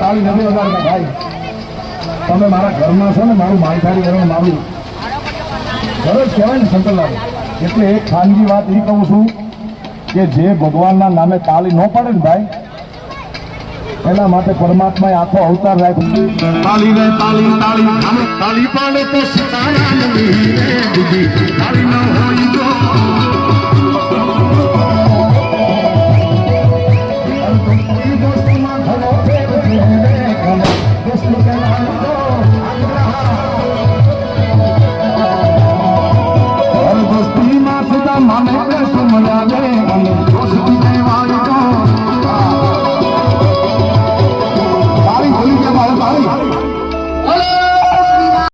તાળી નથી વગાડતા ભાઈ. તમે મારા ઘરમાં છો ને, મારું માલધારી ઘર, મારું ઘર જ કહેવાય ને શંકરલાલ. એટલે એક ખાનગી વાત એ કહું છું કે જે ભગવાનના નામે તાળી ન પડે ને ભાઈ, એના માટે પરમાત્માએ આખો અવતાર રાખ્યો. તાળી રે તાળી તાળી તાળી પાડે તો સતારા નહીં રે દીદી, તાળી ન હોય તો